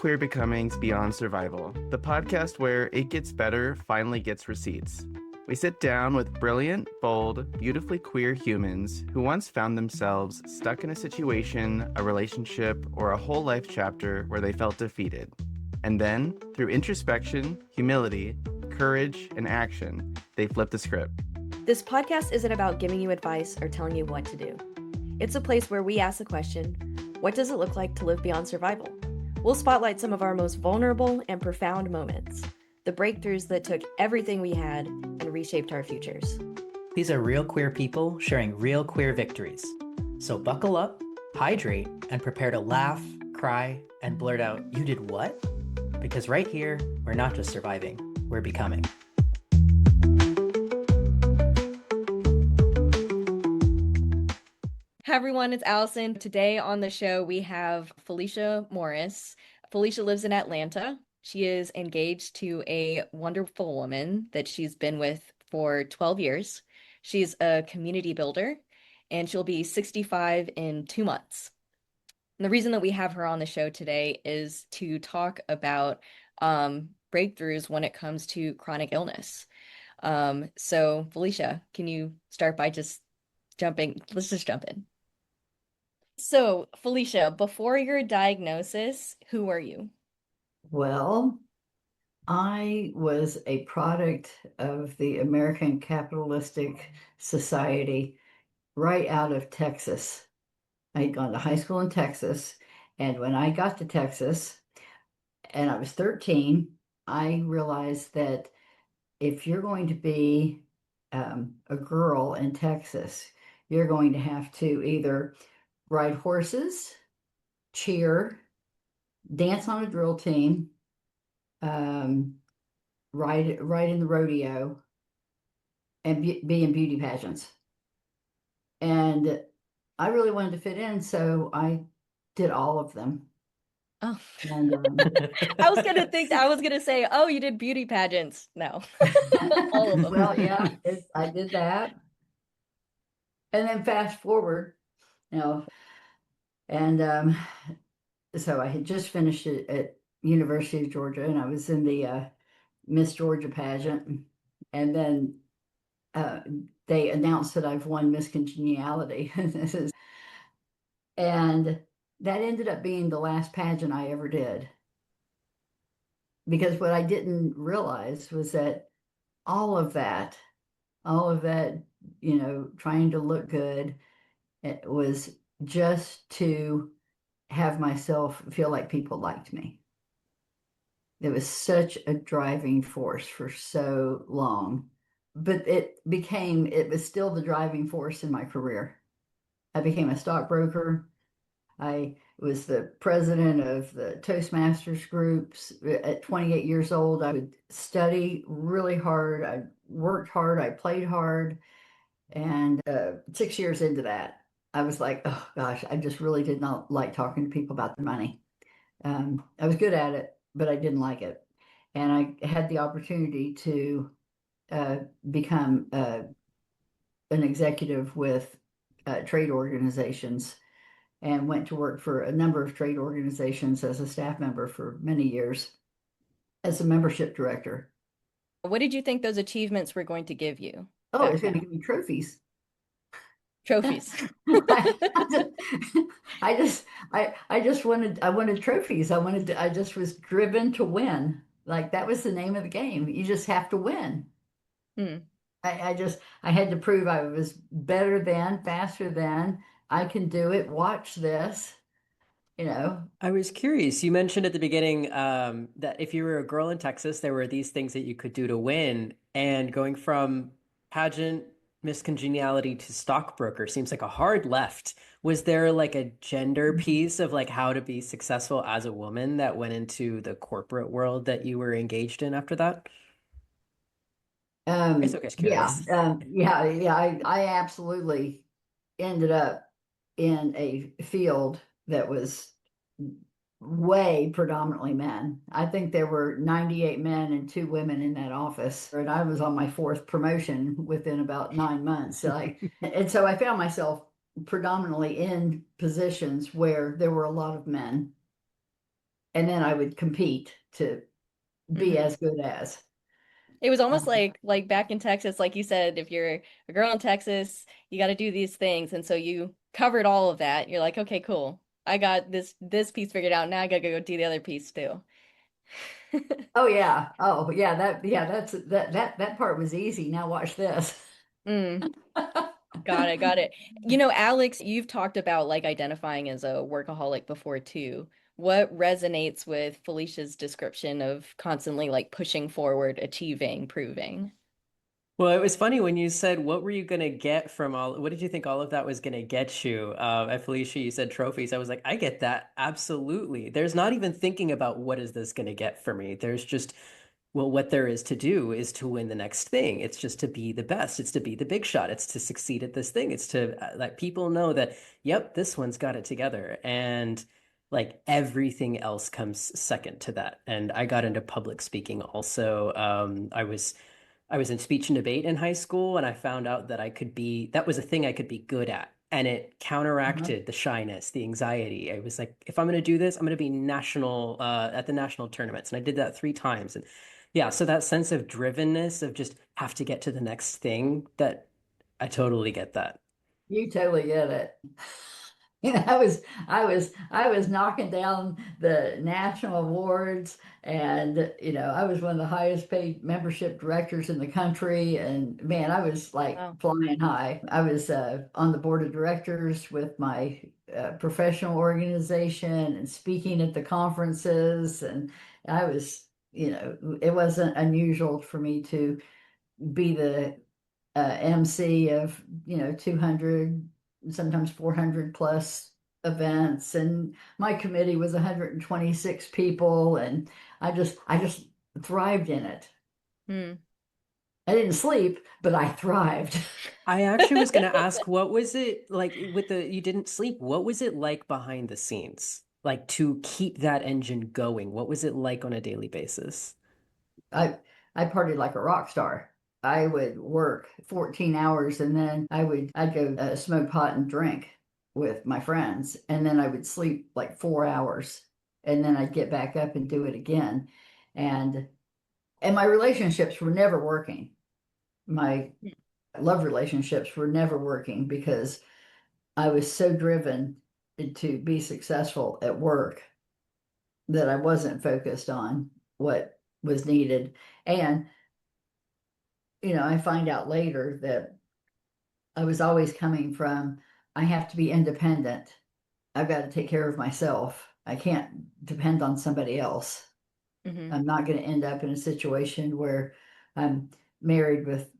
Queer Becoming's Beyond Survival, the podcast where It Gets Better finally gets receipts. We sit down with brilliant, bold, beautifully queer humans who once found themselves stuck in a situation, a relationship, or a whole life chapter where they felt defeated. And then, through introspection, humility, courage, and action, they flip the script. This podcast isn't about giving you advice or telling you what to do. It's a place where we ask the question, what does it look like to live beyond survival? We'll spotlight some of our most vulnerable and profound moments, the breakthroughs that took everything we had and reshaped our futures. These are real queer people sharing real queer victories. So buckle up, hydrate, and prepare to laugh, cry, and blurt out, "You did what?" Because right here, we're not just surviving, we're becoming. Hi everyone, it's Allison. Today on the show we have Felicia Morris. Felicia lives in Atlanta. She is engaged to a wonderful woman that she's been with for 12 years. She's a community builder and she'll be 65 in 2 months. And the reason that we have her on the show today is to talk about breakthroughs when it comes to chronic illness. So Felicia, can you start by just jumping? Let's just jump in. So, Felicia, before your diagnosis, who were you? Well, I was a product of the American Capitalistic Society right out of Texas. I had gone to high school in Texas, and when I got to Texas, and I was 13, I realized that if you're going to be a girl in Texas, you're going to have to either ride horses, cheer, dance on a drill team, ride in the rodeo, and be in beauty pageants. And I really wanted to fit in, so I did all of them. Oh, and I was gonna say, oh, you did beauty pageants. No, all of them. Well, yeah, I did that. And then fast forward, and so I had just finished it at University of Georgia, and I was in the Miss Georgia pageant, and then they announced that I've won Miss Congeniality. And that ended up being the last pageant I ever did. Because what I didn't realize was that all of that, trying to look good, it was just to have myself feel like people liked me. It was such a driving force for so long, but it was still the driving force in my career. I became a stockbroker. I was the president of the Toastmasters groups. At 28 years old, I would study really hard. I worked hard. I played hard. And 6 years into that, I was like, oh gosh, I just really did not like talking to people about the money. I was good at it, but I didn't like it. And I had the opportunity to become an executive with trade organizations, and went to work for a number of trade organizations as a staff member for many years as a membership director. What did you think those achievements were going to give you? Oh, it's going to give me trophies. Trophies. I wanted trophies. I just was driven to win. Like that was the name of the game. You just have to win. I had to prove I was better than, faster than, I can do it. Watch this. I was curious. You mentioned at the beginning that if you were a girl in Texas, there were these things that you could do to win. And going from pageant Miss Congeniality to stockbroker seems like a hard left. Was there like a gender piece of like how to be successful as a woman that went into the corporate world that you were engaged in after that? It's okay. I absolutely ended up in a field that was way predominantly men. I think there were 98 men and 2 women in that office. And I was on my 4th promotion within about 9 months. And so I found myself predominantly in positions where there were a lot of men. and then I would compete to be Mhm. as good as. It was almost Um, like back in Texas, like you said, if you're a girl in Texas, you got to do these things, and so you covered all of that. You're like, okay, cool. I got this piece figured out. Now I gotta go do the other piece too. oh yeah, that part was easy. Now watch this. Mm, got it, got it. You know, Alex, you've talked about like identifying as a workaholic before too. What resonates with Felicia's description of constantly like pushing forward, achieving, proving? Well, it was funny when you said, what were you going to get from all, what did you think all of that was going to get you? At Felicia, you said trophies. I was like, I get that. Absolutely. There's not even thinking about what is this going to get for me. There's just, well, what there is to do is to win the next thing. It's just to be the best. It's to be the big shot. It's to succeed at this thing. It's to let people know that, yep, this one's got it together. And like everything else comes second to that. And I got into public speaking also. I was in speech and debate in high school, and I found out that that was a thing I could be good at. And it Uh-huh. counteracted the shyness, the anxiety. I was like, if I'm going to do this, I'm going to be at the national tournaments. And I did that 3 times. And yeah, so that sense of drivenness of just have to get to the next thing, that I totally get that. You totally get it. I was knocking down the national awards, and I was one of the highest paid membership directors in the country, and man, I was like Wow. flying high. I was on the board of directors with my professional organization and speaking at the conferences, and I was, it wasn't unusual for me to be the MC of 200, sometimes 400 plus events, and my committee was 126 people, and I just thrived in it. Hmm. I didn't sleep, but I thrived. I actually was going to ask, what was it like you didn't sleep? What was it like behind the scenes? Like to keep that engine going? What was it like on a daily basis? I I partied like a rock star. I would work 14 hours, and then I'd go smoke pot and drink with my friends, and then I would sleep like 4 hours, and then I'd get back up and do it again. And my relationships were never working. My love relationships were never working because I was so driven to be successful at work that I wasn't focused on what was needed. And I find out later that I was always coming from, I have to be independent. I've got to take care of myself. I can't depend on somebody else. Hmm. I'm not going to end up in a situation where I'm married with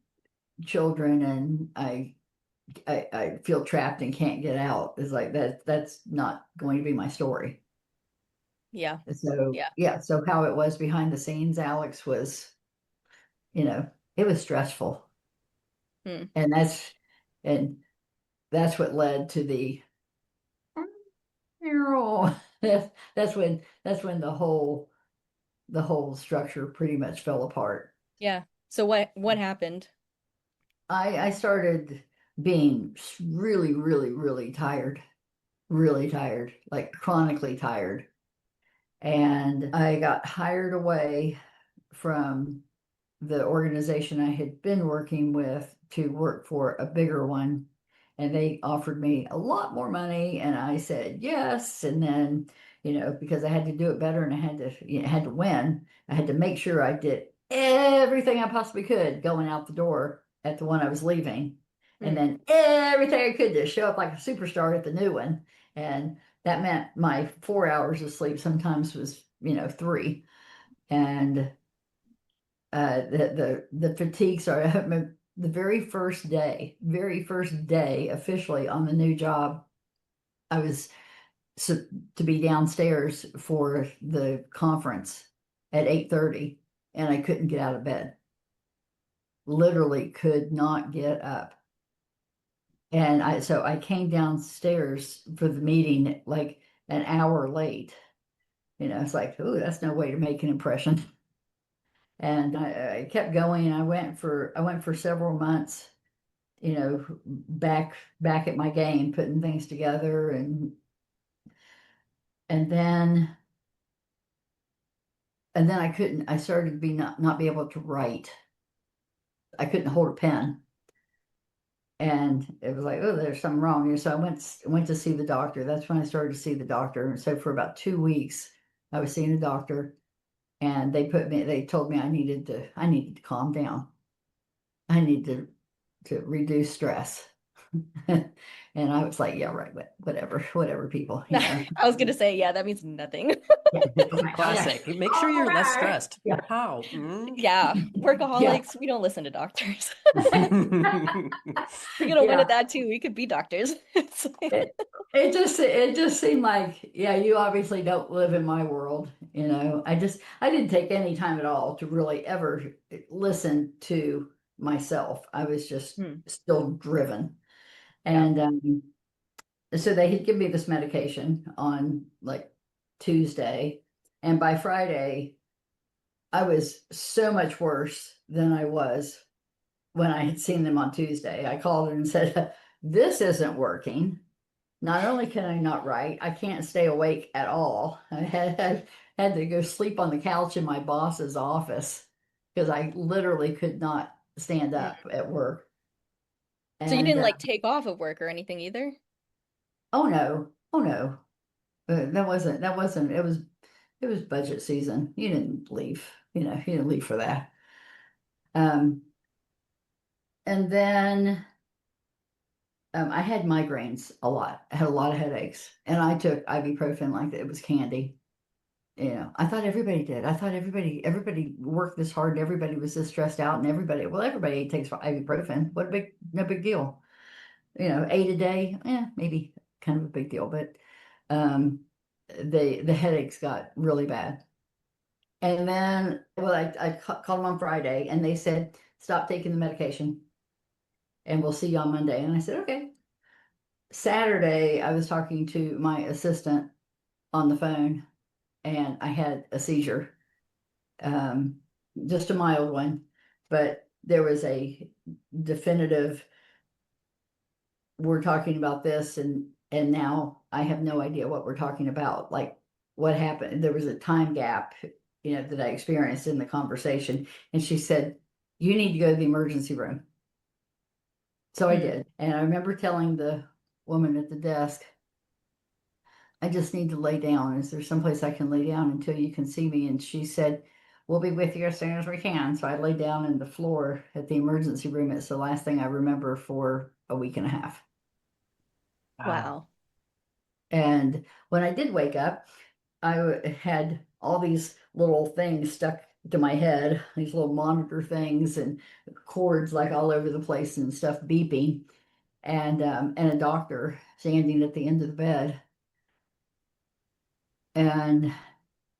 children, and I feel trapped and can't get out. It's like that's not going to be my story. Yeah. So Yeah. yeah, so how it was behind the scenes, Alex, was, it was stressful. Hmm. And and that's what led to the that's when the whole structure pretty much fell apart. Yeah. So what happened? I started being really, really, really tired, like chronically tired. And I got hired away from the organization I had been working with to work for a bigger one. And they offered me a lot more money, and I said yes. And then, because I had to do it better, and I had to win, I had to make sure I did everything I possibly could going out the door at the one I was leaving. And Hmm. then everything I could to show up like a superstar at the new one. And that meant my 4 hours of sleep sometimes was, 3. And the fatigues are the very first day officially on the new job. I was so, to be downstairs for the conference at 8:30, and I couldn't get out of bed. Literally could not get up. And I came downstairs for the meeting like an hour late. It's like, oh, that's no way to make an impression. And I kept going. I went for several months, back at my game, putting things together, and then And then I started to not be able to write. I couldn't hold a pen. And it was like, oh, there's something wrong here. So I went to see the doctor. That's when I started to see the doctor. And so for about 2 weeks, I was seeing the doctor, and they told me I needed to calm down. I need to reduce stress. And I was like, yeah, right, whatever, people, I was gonna say, yeah, that means nothing. Yeah. Classic. Make sure you're less stressed. Yeah. How? Mm? Yeah, Yeah. workaholics, we don't listen to doctors. We're gonna win Yeah. at that too. We could be doctors. It, it just seemed like, yeah, you obviously don't live in my world, I didn't take any time at all to really ever listen to myself. I was just Hmm. still driven. Yeah. And so they had given me this medication on like Tuesday, and by Friday I was so much worse than I was when I had seen them on Tuesday. I called and said, this isn't working. Not only can I not write, I can't stay awake at all. I had to go sleep on the couch in my boss's office because I literally could not stand Mm. up at work. So you And didn't like take off of work or anything either? oh no, oh no, that wasn't. It was budget season. You didn't leave. You didn't leave for that. Um, and then I had migraines a lot. I had a lot of headaches, and I took ibuprofen like it was candy. I thought everybody did. I thought everybody worked this hard, and everybody was this stressed out, and everybody takes ibuprofen. No big deal. 8 a day, maybe kind of a big deal, but um, the headaches got really bad. And then, well, I called them on Friday, and they said, stop taking the medication, and we'll see you on Monday. And I said, okay. Saturday, I was talking to my assistant on the phone, and I had a seizure, um, just a mild one, but there was a definitive, we're talking about this, and now I have no idea what we're talking about. Like, what happened? There was a time gap, that I experienced in the conversation. And she said, you need to go to the emergency room. So I Hmm. did. And I remember telling the woman at the desk, I just need to lay down. Is there someplace I can lay down until you can see me? And she said, we'll be with you as soon as we can. So I lay down in the floor at the emergency room. It's the last thing I remember for a week and a half. Wow. Wow. And when I did wake up, had all these little things stuck to my head, these little monitor things and cords like all over the place and stuff beeping, and a doctor standing at the end of the bed. And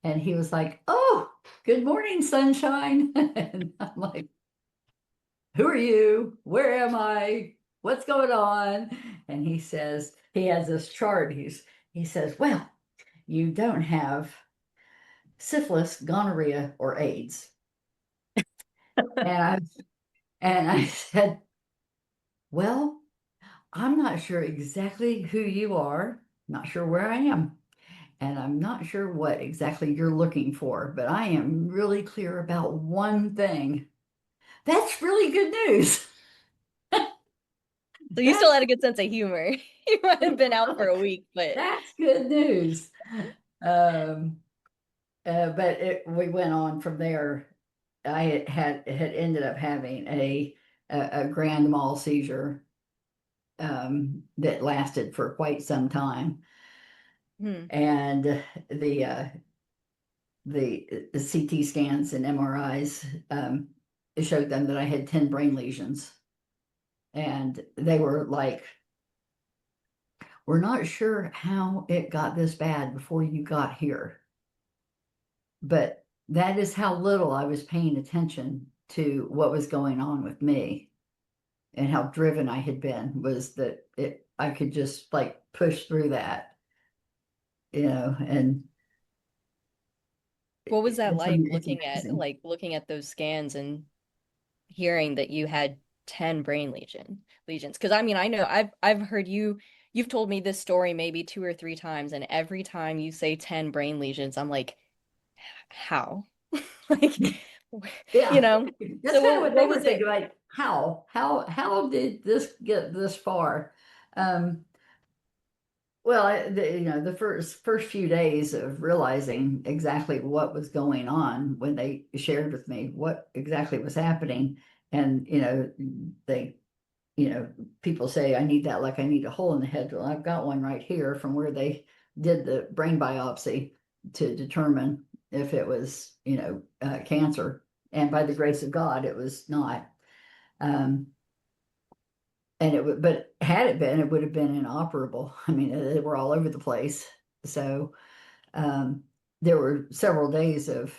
he was like, "Oh, good morning, sunshine." And I'm like, "Who are you? Where am I? What's going on?" And he says, he has this chart. He says, "Well, you don't have syphilis, gonorrhea, or AIDS." And I said, "Well, I'm not sure exactly who you are, not sure where I am, and I'm not sure what exactly you're looking for, but I am really clear about one thing. That's really good news." So you still That's had a good sense of humor. You might have been out for a week, but that's good news. Um, we went on from there. I had ended up having a grand mal seizure, that lasted for quite some time. hmm. And the uh, the CT scans and MRIs, showed them that I had 10 brain lesions, and they were like, "We're not sure how it got this bad before you got here," but that is how little I was paying attention to what was going on with me, and how driven I had been, was that I could just like push through that, and What was that like it's amazing. looking at those scans and hearing that you had 10 brain lesions? Because I mean, I know I've heard you've told me this story maybe two or three times, and every time you say 10 brain lesions, I'm like, how? Like, Yeah, you know, that's so kind of what they what were was it? thinking. Like, how did this get this far? Um, well, the first few days of realizing exactly what was going on when they shared with me what exactly was happening, and they, people say I need that, like I need a hole in the head. Well, I've got one right here from where they did the brain biopsy to determine if it was, cancer, and by the grace of God, it was not. Um, and it would, but had it been, it would have been inoperable. I mean, they were all over the place. So um, there were several days of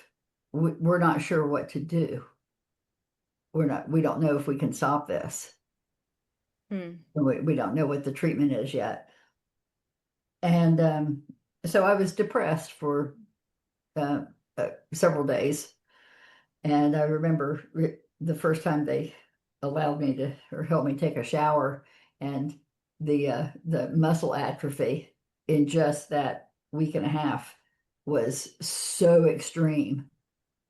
we're not sure what to do. We don't know if we can stop this. Hmm. We don't know what the treatment is yet. And so I was depressed for uh, several days. And I remember the first time they allowed me to, or helped me take a shower, and the muscle atrophy in just that week and a half was so extreme.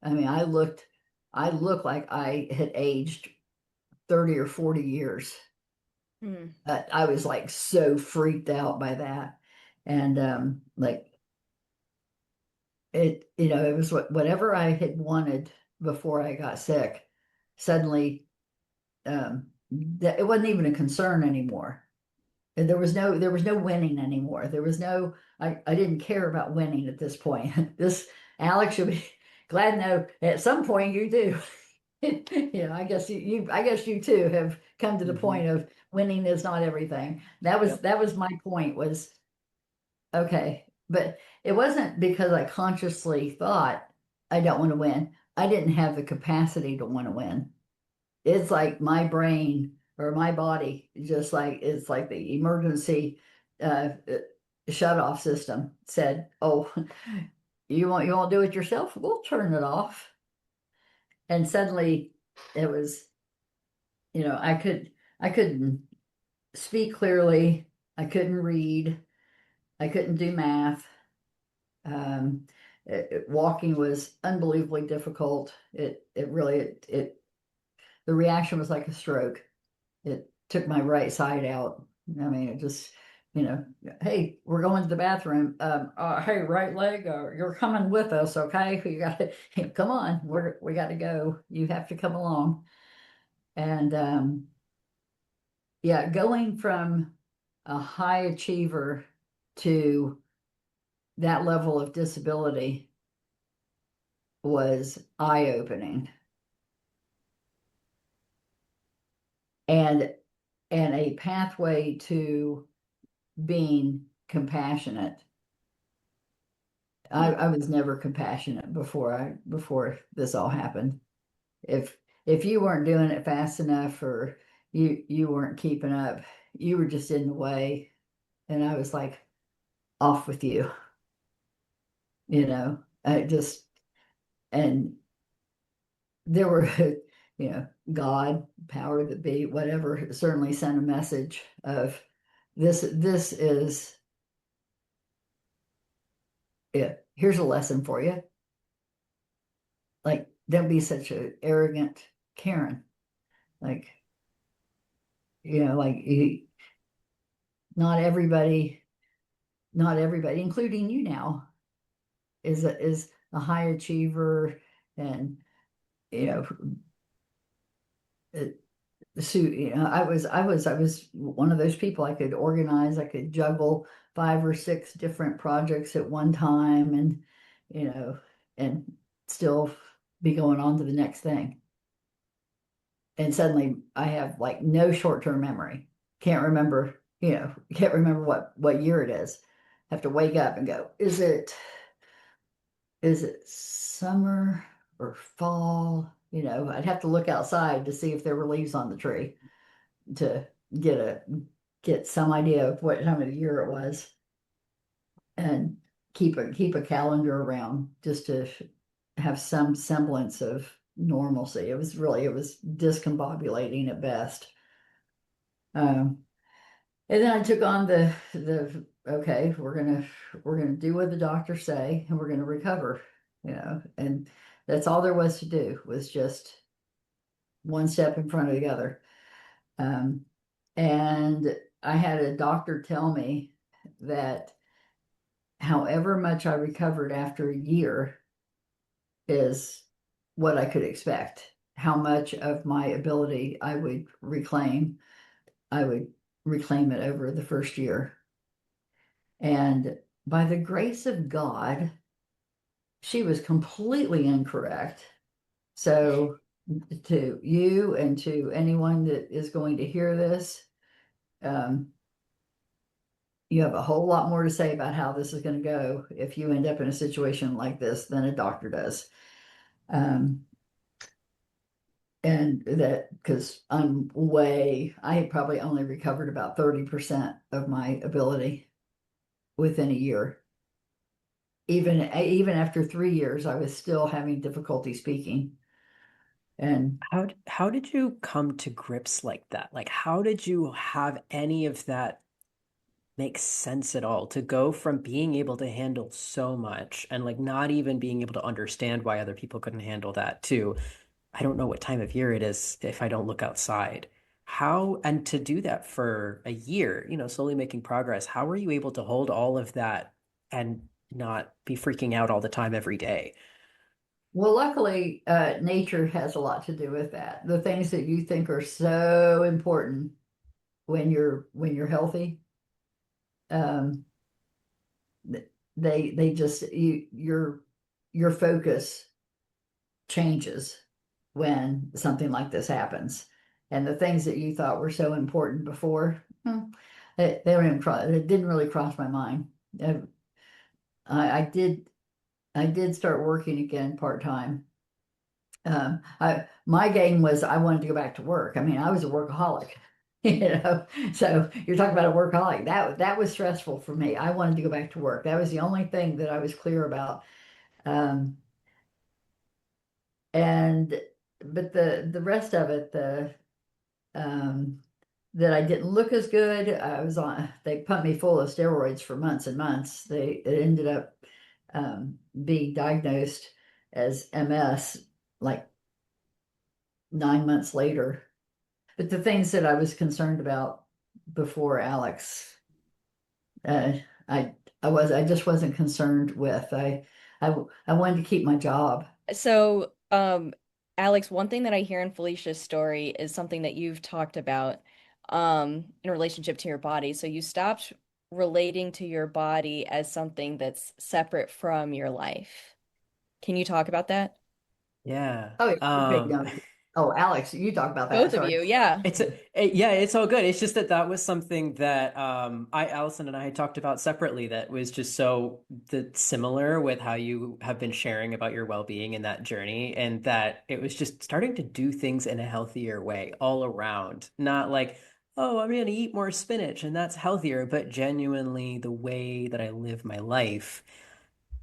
I mean, I looked like I had aged 30 or 40 years. Hmm. I was like so freaked out by that. And like it was whatever I had wanted before I got sick, suddenly that it wasn't even a concern anymore. And there was no winning anymore. There was no I didn't care about winning at this point. This Alex, you'll be glad to know at some point you do. I guess you too have come to the point of winning is not everything. Yep. That was my point, was okay. But it wasn't because I consciously thought I don't want to win. I didn't have the capacity to want to win. It's like my brain or my body, just like it's like the emergency shut off system said, "Oh, you won't do it yourself? We'll turn it off." And suddenly it was, I couldn't speak clearly. I couldn't read. I couldn't do math. Um, Walking was unbelievably difficult. It really the reaction was like a stroke. It took my right side out. I mean, it just, you know, hey, we're going to the bathroom. Hey, right leg, you're coming with us, okay? You got to come on. We got to go. You have to come along. And yeah, going from a high achiever to that level of disability was eye-opening, and a pathway to being compassionate. I was never compassionate before this all happened. If you weren't doing it fast enough, or you weren't keeping up, you were just in the way, and I was like, off with you, I just, and there were, God, power that be, whatever, certainly sent a message of this is it. Here's a lesson for you. Like, don't be such an arrogant Karen. Like, like not everybody, including you now, is a high achiever, and you know, it, so I was one of those people. I could organize, I could juggle 5 or 6 different projects at one time, and you know, and still be going on to the next thing. And suddenly I have like no short-term memory. Can't remember what year it is. Have to wake up and go, is it summer or fall? I'd have to look outside to see if there were leaves on the tree to get some idea of what time of the year it was, and keep a calendar around just to have some semblance of normalcy. It was discombobulating at best. Um, and then I took on the okay, we're gonna do what the doctors say, and we're gonna recover, and That's all there was to do, was just one step in front of the other. And I had a doctor tell me that however much I recovered after a year is what I could expect. How much of my ability I would reclaim it over the first year. And by the grace of God, she was completely incorrect. So, to you and to anyone that is going to hear this, um, you have a whole lot more to say about how this is going to go if you end up in a situation like this than a doctor does. And that because I probably only recovered about 30% of my ability within a year. Even after 3 years, I was still having difficulty speaking. And How did you come to grips like that? Like, how did you have any of that make sense at all to go from being able to handle so much and like not even being able to understand why other people couldn't handle that to I don't know what time of year it is if I don't look outside. How, and to do that for a year, slowly making progress, how were you able to hold all of that and not be freaking out all the time every day? well, luckily, nature has a lot to do with that. The things that you think are so important when you're healthy, um, they just your focus changes when something like this happens. And the things that you thought were so important before, they don't even cross, it didn't really cross my mind. Uh, I did start working again part-time. My game was I wanted to go back to work. I mean, I was a workaholic, you know. So you're talking about a workaholic. That was stressful for me. I wanted to go back to work. That was the only thing that I was clear about. Um, and but the rest of it, um, that I didn't look as good. They pumped me full of steroids for months and months. It ended up being diagnosed as MS like 9 months later. But the things that I was concerned about before Alex, uh, I I just wasn't concerned with. I wanted to keep my job. So, Alex, one thing that I hear in Felicia's story is something that you've talked about, in relationship to your body. So you stopped relating to your body as something that's separate from your life. Can you talk about that? Yeah. Oh, okay, no. Oh, Alex, you talk about that. Both of Sorry. you, yeah. Yeah, it's all good. It's just that was something that Allison and I had talked about separately that was just so similar with how you have been sharing about your well-being in that journey, and that it was just starting to do things in a healthier way all around. Not like, oh, I'm going to eat more spinach and that's healthier, but genuinely the way that I live my life,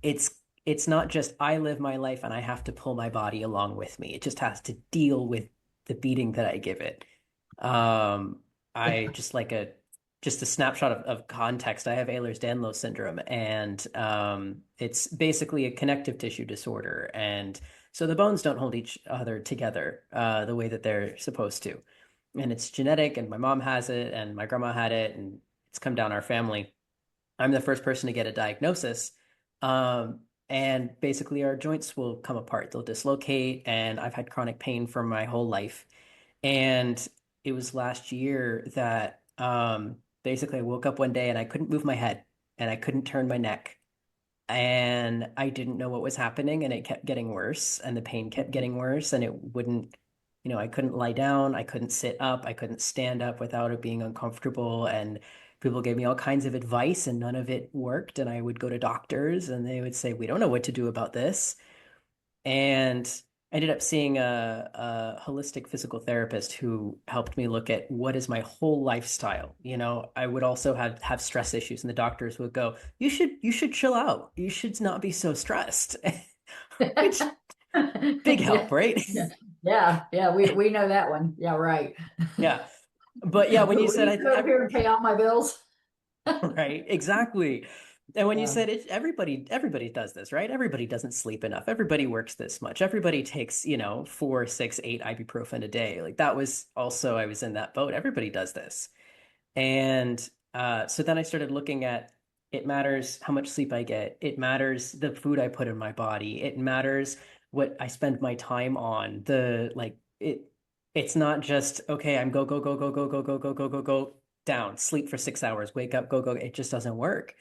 it's it's not just I live my life and I have to pull my body along with me. It just has to deal with the beating that I give it. Um, I just a snapshot of context. I have Ehlers-Danlos syndrome, and it's basically a connective tissue disorder, and so the bones don't hold each other together the way that they're supposed to, and it's genetic. And my mom has it, and my grandma had it, and it's come down our family. I'm the first person to get a diagnosis. Um, and basically our joints will come apart. They'll dislocate, and I've had chronic pain for my whole life. And it was last year that basically I woke up one day and I couldn't move my head and I couldn't turn my neck. And I didn't know what was happening, and it kept getting worse, and the pain kept getting worse, and it wouldn't, I couldn't lie down, I couldn't sit up, I couldn't stand up without it being uncomfortable. And people gave me all kinds of advice, and none of it worked. And I would go to doctors, and they would say, we don't know what to do about this. And I ended up seeing a holistic physical therapist who helped me look at what is my whole lifestyle. I would also have stress issues, and the doctors would go, you should chill out. You should not be so stressed. Which big Yeah, help, right? yeah. We know that one. Yeah, right. Yeah. But yeah, when you Will said you come over here and pay all my bills? right, exactly. And when you Um, said it, everybody does this, right? Everybody doesn't sleep enough. Everybody works this much. Everybody takes, 4, 6, 8 ibuprofen a day. Like that was also, I was in that boat. Everybody does this. And so then I started looking at it matters how much sleep I get. It matters the food I put in my body. It matters what I spend my time on. It's not just, okay, I'm go, go, go, go, go, go, go, go, go, go, go, down, sleep for 6 hours, wake up, go, go. It just doesn't work.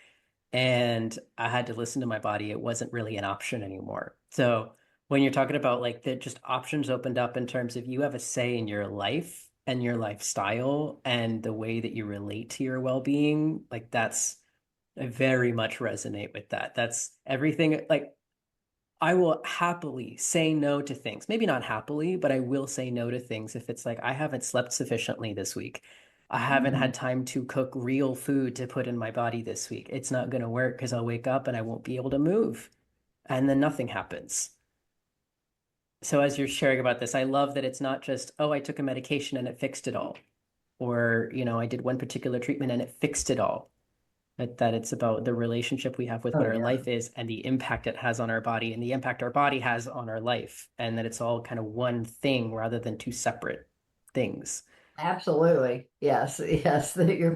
And I had to listen to my body. It wasn't really an option anymore. So when you're talking about like that, just options opened up in terms of you have a say in your life and your lifestyle and the way that you relate to your well-being, like I very much resonate with that. That's everything. Like I will happily say no to things. Maybe not happily, but I will say no to things if it's like I haven't slept sufficiently this week. I haven't mhm. had time to cook real food to put in my body this week. It's not going to work because I'll wake up and I won't be able to move. And then nothing happens. So as you're sharing about this, I love that it's not just, oh, I took a medication and it fixed it all. Or, I did one particular treatment and it fixed it all. That it's about the relationship we have with Oh, what our yeah. life is and the impact it has on our body and the impact our body has on our life, and that it's all kind of one thing rather than two separate things. Absolutely. Yes. Yes. Your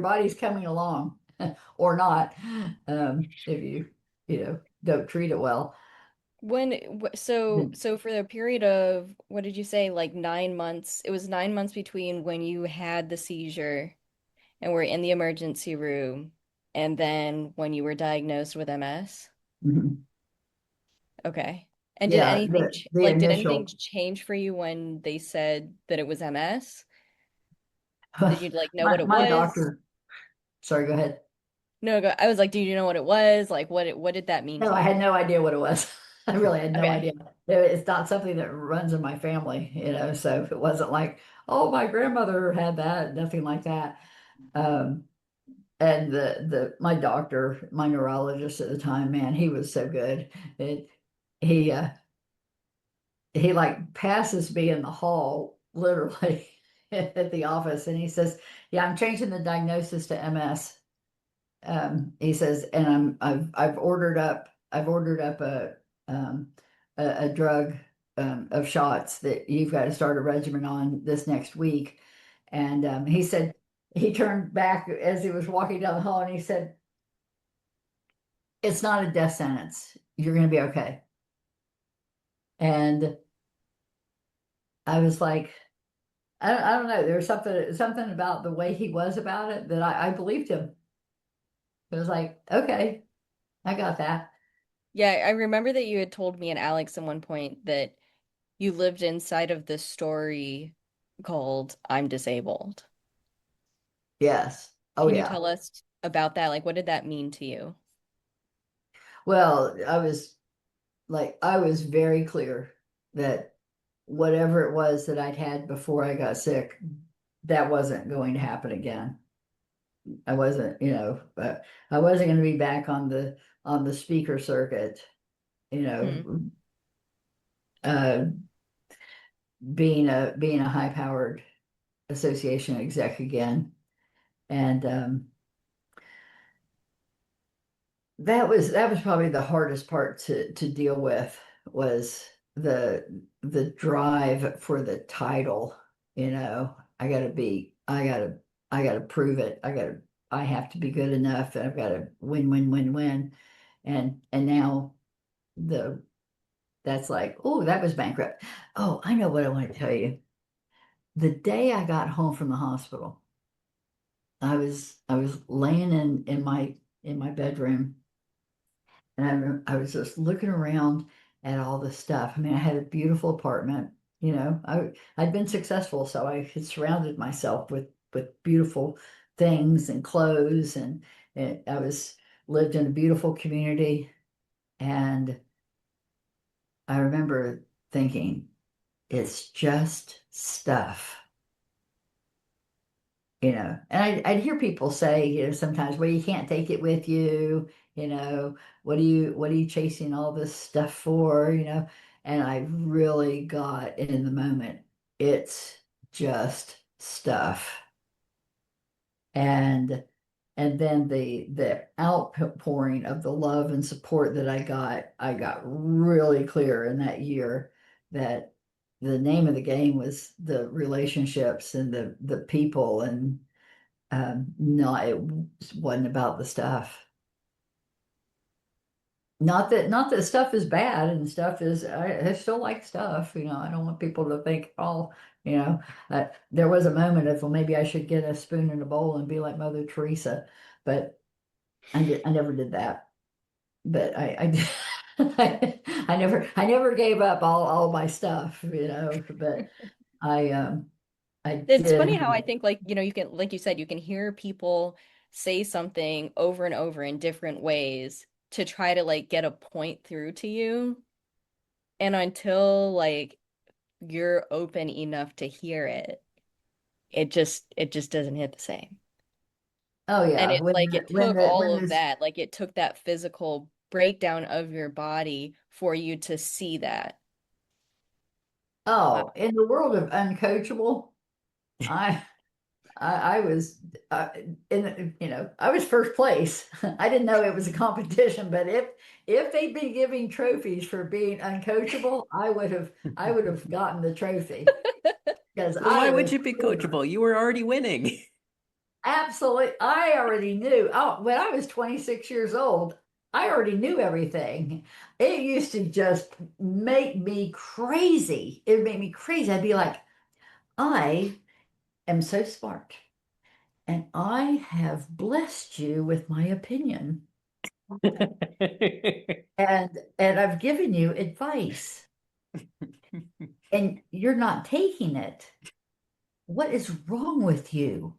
body's coming along or not, if you don't treat it well. So for the period of, what did you say, like 9 months? It was 9 months between when you had the seizure and were in the emergency room and then when you were diagnosed with MS? Mhm. Okay. And did Yeah, anything the did anything initial change for you when they said that it was MS? Did you like know what it my was? doctor, sorry, go ahead. No, I was like, did you know what it was? Like what did that mean No, to I you? had no idea what it was. I really had no Okay. idea. It's not something that runs in my family, so it wasn't like, oh, my grandmother had that, nothing like that. Um, and my doctor, my neurologist at the time, man, he was so good. It he he like passes me in the hall, literally at the office, and he says, "Yeah, I'm changing the diagnosis to MS." He says, and I've ordered up um, a drug of shots that you've got to start a regimen on this next week. And he said he turned back as he was walking down the hall, and he said, "It's not a death sentence. You're going to be okay." And I was like, I don't know. There was something about the way he was about it that I believed him. It was like, okay, I got that. Yeah, I remember that you had told me and Alex at one point that you lived inside of this story called I'm Disabled. Yes. Oh Can you yeah. tell us about that? Like, what did that mean to you? Well, I was very clear that whatever it was that I'd had before I got sick, that wasn't going to happen again. I wasn't, but I wasn't going to be back on the speaker circuit, you Hmm. know, uh, being a high powered association exec again. And that was probably the hardest part to deal with was the drive for the title. I gotta prove it. I have to be good enough. I've got to win, win, win, win. And now the that's like, oh, that was bankrupt. Oh, I know what I want to tell you. The day I got home from the hospital, I was laying in my bedroom, and I was just looking around at all this stuff. I mean, I had a beautiful apartment. I'd been successful, so I had surrounded myself with beautiful things and clothes, and I was lived in a beautiful community. And I remember thinking, it's just stuff. And I'd hear people say, sometimes, well, you can't take it with you, what are you chasing all this stuff for, and I really got in the moment. It's just stuff. And And then the outpouring of the love and support that I got really clear in that year that the name of the game was the relationships and the people, and no, it wasn't about the stuff. Not that stuff is bad, and stuff is, I still like stuff, you know. I don't want people to think, oh, you know, there was a moment of, well, maybe I should get a spoon in a bowl and be like Mother Teresa, but I never did that. But I never gave up all my stuff, you know. But I It's did. funny how I think, like, you know, you can, like you said, you can hear people say something over and over in different ways to try to like get a point through to you. And until like you're open enough to hear it, it just doesn't hit the same. Oh And yeah, it's like it took all when of this that, like it took that physical breakdown of your body for you to see that. Wow. oh, in the world of uncoachable, I I was in, you know, I was first place. I didn't know it was a competition, but if they'd been giving trophies for being uncoachable, I would have gotten the trophy because Well, why I would was you be clear. coachable? You were already winning. Absolutely. I already knew. Oh, when I was 26 years old, I already knew everything. It used to just make me crazy. It made me crazy. I'd be like, I am so smart, and I have blessed you with my opinion. And I've given you advice, and you're not taking it. What is wrong with you?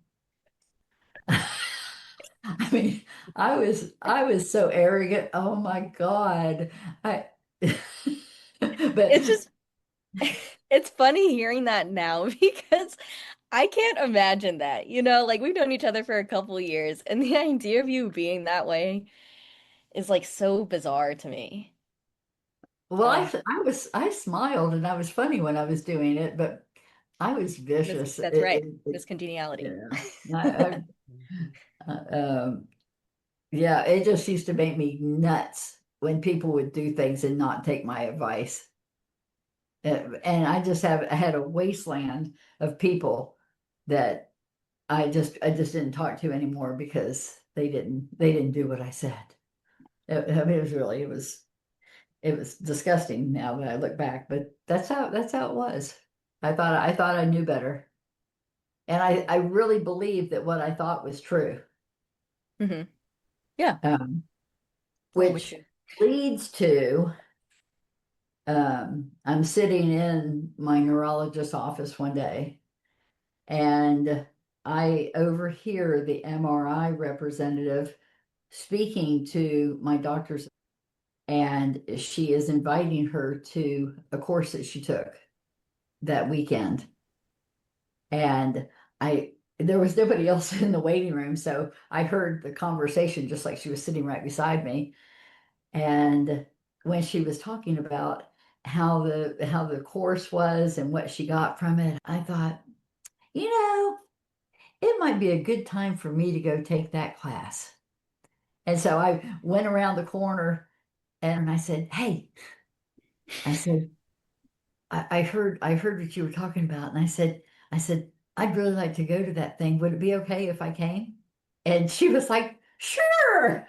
I mean, I was so arrogant. Oh my God. I but It's just it's funny hearing that now because I can't imagine that. You know, like we've known each other for a couple of years, and the idea of you being that way is like so bizarre to me. well, Uh, I smiled and I was funny when I was doing it, but I was vicious. that's right. Miss Congeniality. Yeah. I, um, yeah, it just used to make me nuts when people would do things and not take my advice. And I had a wasteland of people that I just didn't talk to anymore because they didn't do what I said. I mean, it was disgusting now that I look back, but that's how it was. I thought I knew better. And I really believed that what I thought was true. Hmm. Yeah, Um, I'm with which you. leads to I'm sitting in my neurologist's office one day, and I overhear the MRI representative speaking to my doctor's, and she is inviting her to a course that she took that weekend. And there was nobody else in the waiting room, so I heard the conversation just like she was sitting right beside me. And when she was talking about how the course was and what she got from it, I thought, you know, it might be a good time for me to go take that class. And so I went around the corner and I said, "Hey," I said, I heard what you were talking about." And I said, "I'd really like to go to that thing. Would it be okay if I came?" And she was like, "Sure."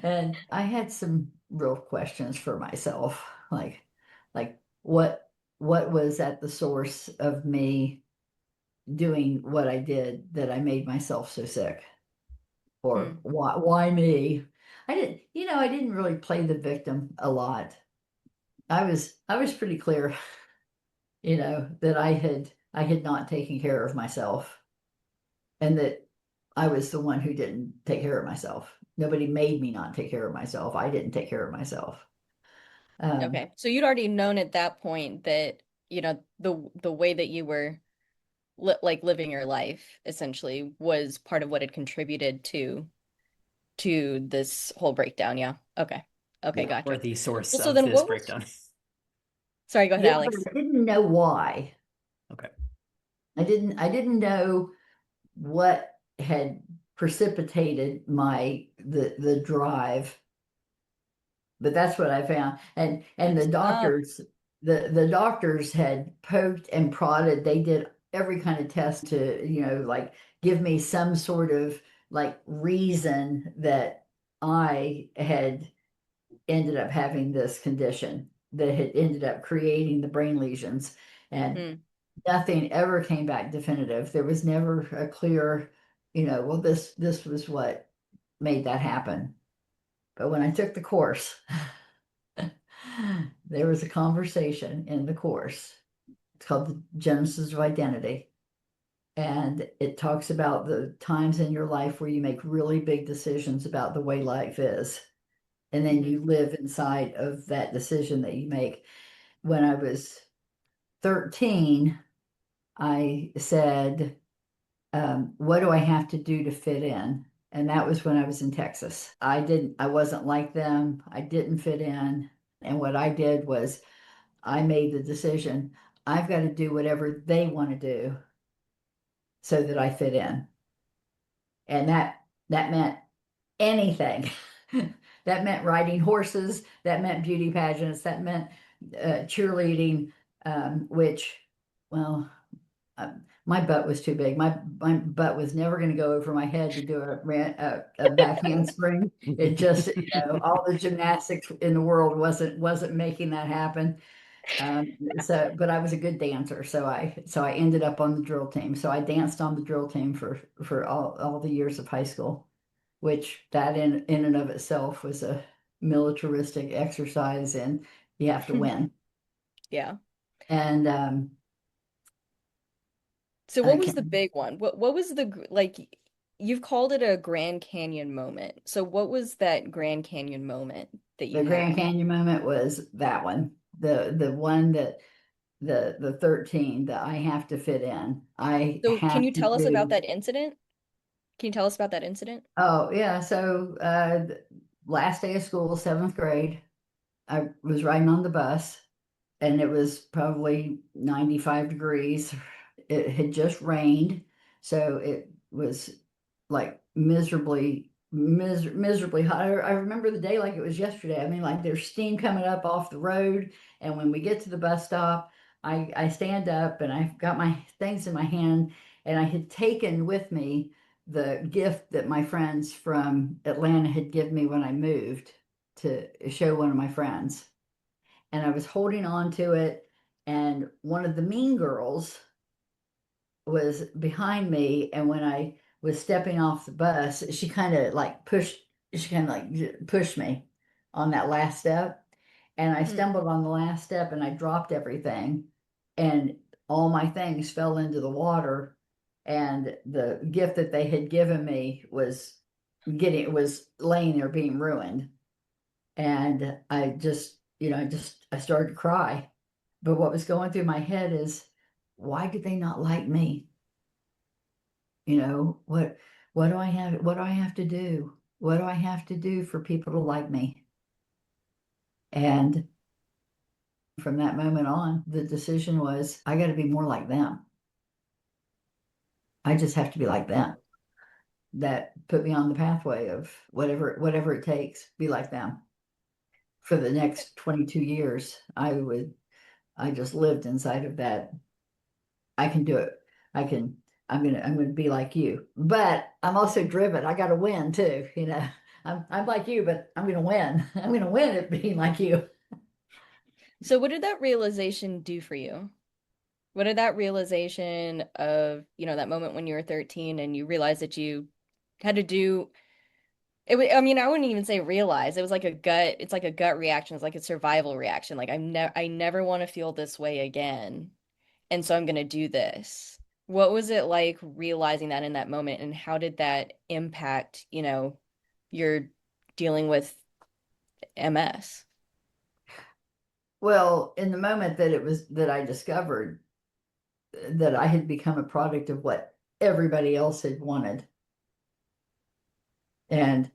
And I had some real questions for myself, like what was at the source of me doing what I did that I made myself so sick? Or Hmm. why me? I didn't really play the victim a lot. I was pretty clear, that I had not taken care of myself, and that I was the one who didn't take care of myself. Nobody made me not take care of myself. I didn't take care of myself. Um, Okay, so you'd already known at that point that, you know, the way that you were li like living your life essentially was part of what had contributed to this whole breakdown. Yeah. Okay. Okay, Yeah, or gotcha. the source Well, so of then this what was, breakdown. sorry, go ahead, yeah, but Alex. I didn't know why. Okay. I didn't know what had precipitated the drive. But that's what I found. And the doctors, the doctors had poked and prodded. They did every kind of test to, like give me some sort of like reason that I had ended up having this condition that had ended up creating the brain lesions. And nothing ever came back definitive. There was never a clear, well, this was what made that happen. But when I took the course, there was a conversation in the course. It's called the Genesis of Identity. And it talks about the times in your life where you make really big decisions about the way life is. And then you live inside of that decision that you make. When I was 13, I said, what do I have to do to fit in? And that was when I was in Texas. I wasn't like them. I didn't fit in. And what I did was I made the decision, I've got to do whatever they want to do so that I fit in. And that meant anything. That meant riding horses, that meant beauty pageants, that meant cheerleading, which, well, my butt was too big. My butt was never going to go over my head to do a back handspring. It just, all the gymnastics in the world wasn't making that happen. But I was a good dancer, so I ended up on the drill team. So I danced on the drill team for all the years of high school, which that in and of itself was a militaristic exercise, and you have to win. Yeah. And so what was the big one? What was you've called it a Grand Canyon moment. So what was that Grand Canyon moment that you had? The Grand Canyon moment was that one. The one that the 13 that I have to fit in. So can you tell us about that incident? Can you tell us about that incident? Oh, yeah. So last day of school, 7th grade, I was riding on the bus, and it was probably 95 degrees. It had just rained, so it was like miserably hot. I remember the day like it was yesterday. I mean, like there's steam coming up off the road, and when we get to the bus stop, I stand up and I've got my things in my hand, and I had taken with me the gift that my friends from Atlanta had given me when I moved to show one of my friends. And I was holding on to it, and one of the mean girls was behind me, and when I was stepping off the bus, she kind of like pushed me on that last step, and I stumbled on the last step, and I dropped everything, and all my things fell into the water, and the gift that they had given me was laying there being ruined. And I just, I started to cry. But what was going through my head is, why did they not like me? What do I have to do? What do I have to do for people to like me? And from that moment on, the decision was, I got to be more like them. I just have to be like them. That put me on the pathway of whatever it takes, be like them. For the next 22 years, I just lived inside of that. I can do it. I'm gonna be like you. But I'm also driven. I gotta win too, I'm like you, but I'm gonna win. I'm gonna win at being like you. So what did that realization do for you? What did that realization of, that moment when you were 13 and you realized that you had to do it? I mean, I wouldn't even say realize. It was like it's like a gut reaction. It's like a survival reaction. Like I never want to feel this way again. And so I'm going to do this. What was it like realizing that in that moment, and how did that impact, your dealing with MS? Well, in the moment that I discovered that I had become a product of what everybody else had wanted, and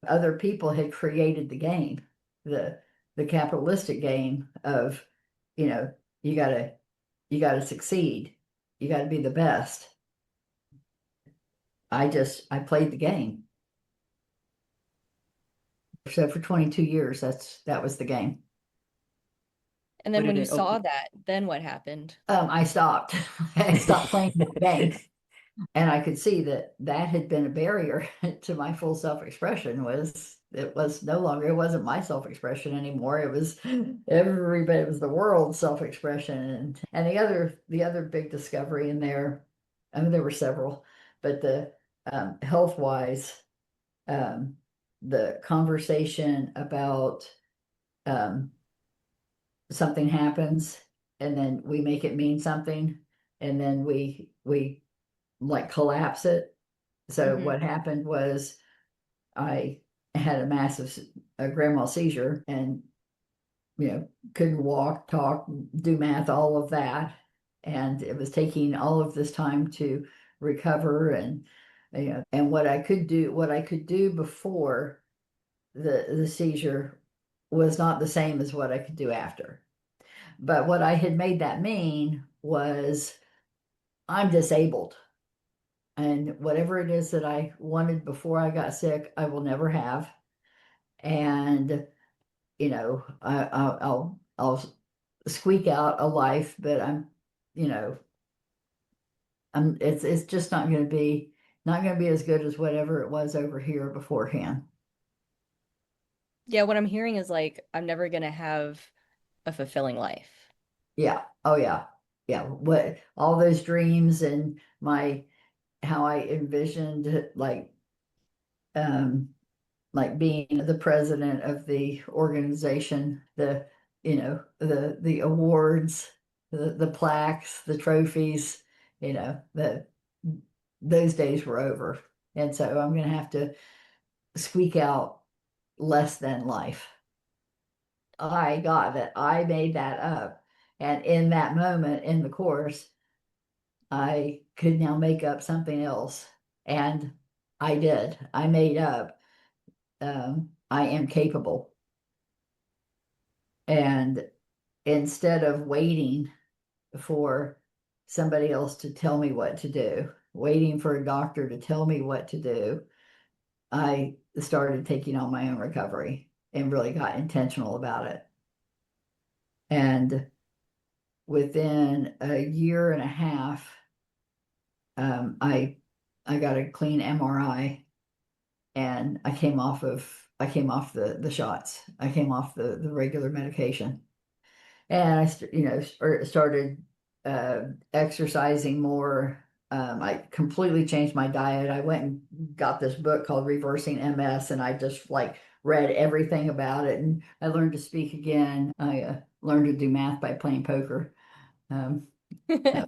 other people had created the game, the capitalistic game of, you gotta succeed, you gotta be the best. I played the game. So for 22 years, that was the game. And What then when did you it saw open? that, then what happened? I stopped. I stopped playing that game. And I could see that that had been a barrier to my full self-expression. Was it was no longer, it wasn't my self-expression anymore. It was everybody, it was the world's self-expression. And the other big discovery in there, I mean there were several, but the health-wise, um, the conversation about um, something happens and then we make it mean something, and then we like collapse it. So Hmm. what happened was I had a grand mal seizure, and couldn't walk, talk, do math, all of that, and it was taking all of this time to recover. And what I could do before the seizure was not the same as what I could do after. But what I had made that mean was I'm disabled. And whatever it is that I wanted before I got sick, I will never have. And I'll squeak out a life, but you know, it's just not going to be as good as whatever it was over here beforehand. Yeah, what I'm hearing is like, I'm never gonna have a fulfilling life. Yeah. Oh yeah. Yeah. What all those dreams and my how I envisioned um like being the president of the organization, the awards, the plaques, the trophies, the those days were over. And so I'm going to have to squeak out less than life. I got that. I made that up. And in that moment in the course, I could now make up something else. And I did. I made up, I am capable. And instead of waiting for somebody else to tell me what to do, waiting for a doctor to tell me what to do, I started taking on my own recovery and really got intentional about it. And within a year and a half, I got a clean MRI, and I came off the shots. I came off the regular medication. And started exercising more. I completely changed my diet. I went and got this book called Reversing MS, and I just like read everything about it. And I learned to speak again. I learned to do math by playing poker. Um, that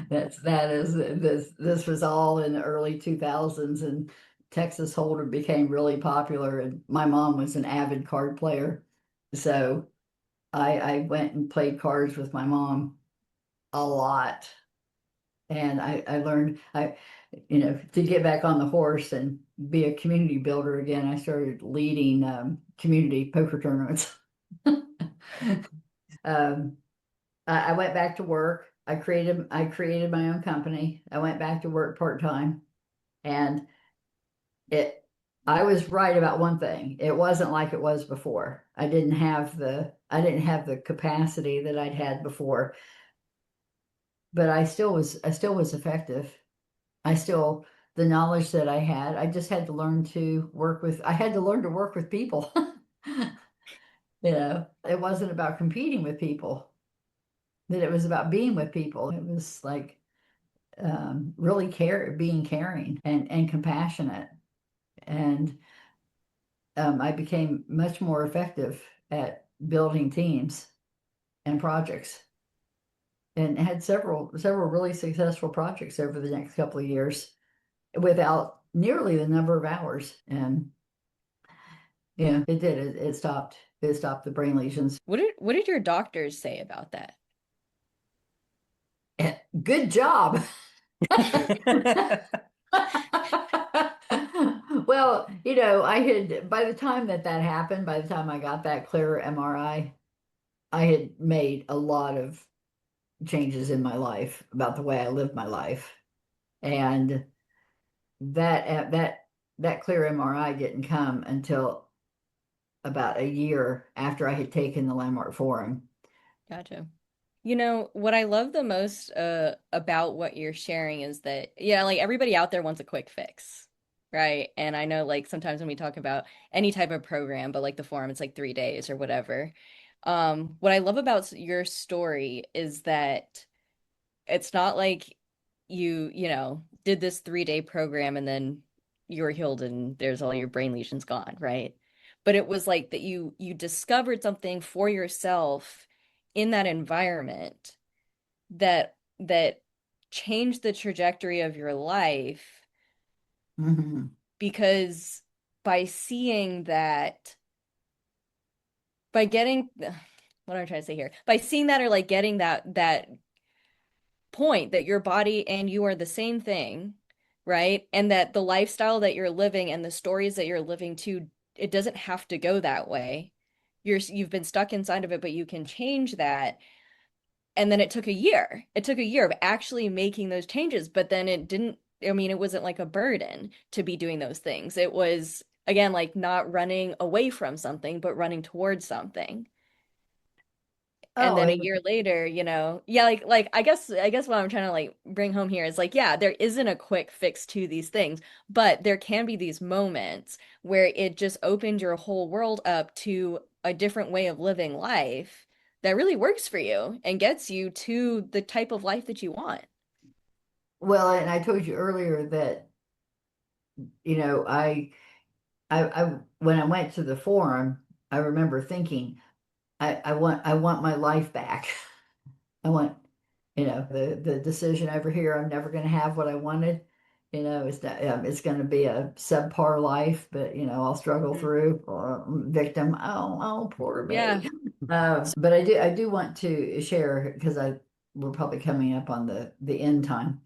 was, that is this was all in the early 2000s, and Texas Hold'em became really popular. And my mom was an avid card player, so I went and played cards with my mom a lot. And I learned to get back on the horse and be a community builder again. I started leading community poker tournaments. um, I went back to work. I created my own company. I went back to work part-time, and it I was right about one thing. It wasn't like it was before. I didn't have the capacity that I'd had before, but I still was effective. I still the knowledge that I had, I just had to learn to work with people. It wasn't about competing with people, that it was about being with people. It was like really being caring and compassionate. And I became much more effective at building teams and projects, and had several really successful projects over the next couple of years without nearly the number of hours. And yeah, it did. It stopped the brain lesions. What did your doctors say about that? Good job. Well, I had, by the time that happened, by the time I got that clear MRI, I had made a lot of changes in my life about the way I lived my life. And that clear MRI didn't come until about a year after I had taken the Landmark Forum. Gotcha. You know, what I love the most about what you're sharing is that, yeah, like everybody out there wants a quick fix, right? And I know like sometimes when we talk about any type of program, but like the forum, it's like 3 days or whatever. What I love about your story is that it's not like you know, did this 3 day program and then you were healed and there's all your brain lesions gone, right? But it was like that you discovered something for yourself in that environment that changed the trajectory of your life Mhm. because by seeing that, by getting what am I trying to say here? By seeing that or like getting that point that your body and you are the same thing, right? And that the lifestyle that you're living and the stories that you're living too, it doesn't have to go that way. You've been stuck inside of it, but you can change that. And then it took a year. It took a year of actually making those changes, but then it didn't, I mean, it wasn't like a burden to be doing those things. It was, again, like not running away from something, but running towards something. And Oh, then a it year later, you know, yeah, like I guess what I'm trying to like bring home here is like, yeah, there isn't a quick fix to these things, but there can be these moments where it just opened your whole world up to a different way of living life that really works for you and gets you to the type of life that you want. well, and I told you earlier that, I when I went to the forum, I remember thinking, I want my life back. I want, the decision over here. I'm never going to have what I wanted. It's going to be a subpar life, but I'll struggle Mhm. through. Victim. Oh, poor Yeah. me. But I do want to share because we're probably coming up on the end time.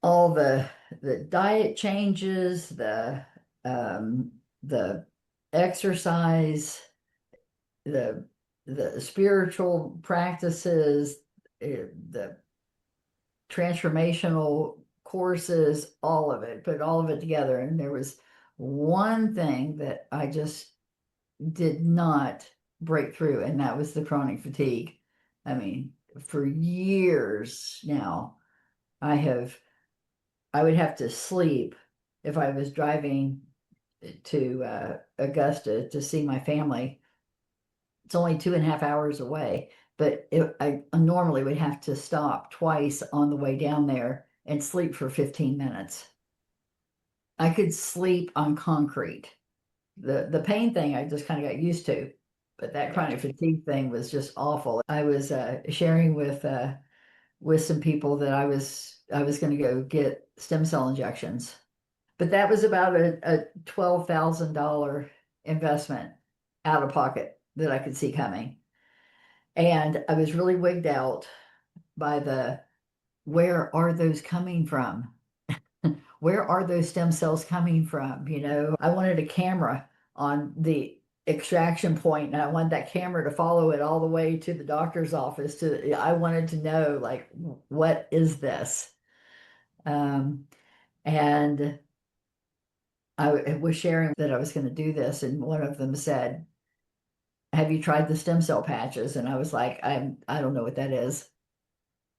All the diet changes, the exercise, the the spiritual practices, the transformational courses, all of it, put all of it together. And there was one thing that I just did not break through, and that was the chronic fatigue. I mean, for years now, I would have to sleep if I was driving to Augusta to see my family. It's only 2.5 hours away, but I normally would have to stop twice on the way down there and sleep for 15 minutes. I could sleep on concrete. The pain thing I just kind of got used to, but that chronic Gotcha. fatigue thing was just awful. I was sharing with some people that I was going to go get stem cell injections, but that was about a $12,000 investment out of pocket that I could see coming. And I was really wigged out by where are those coming from? Where are those stem cells coming from? I wanted a camera on the extraction point, and I wanted that camera to follow it all the way to the doctor's office. I wanted to know, like, what is this? Um, and was sharing that I was going to do this, and one of them said, "Have you tried the stem cell patches?" And I was like, I don't know what that is.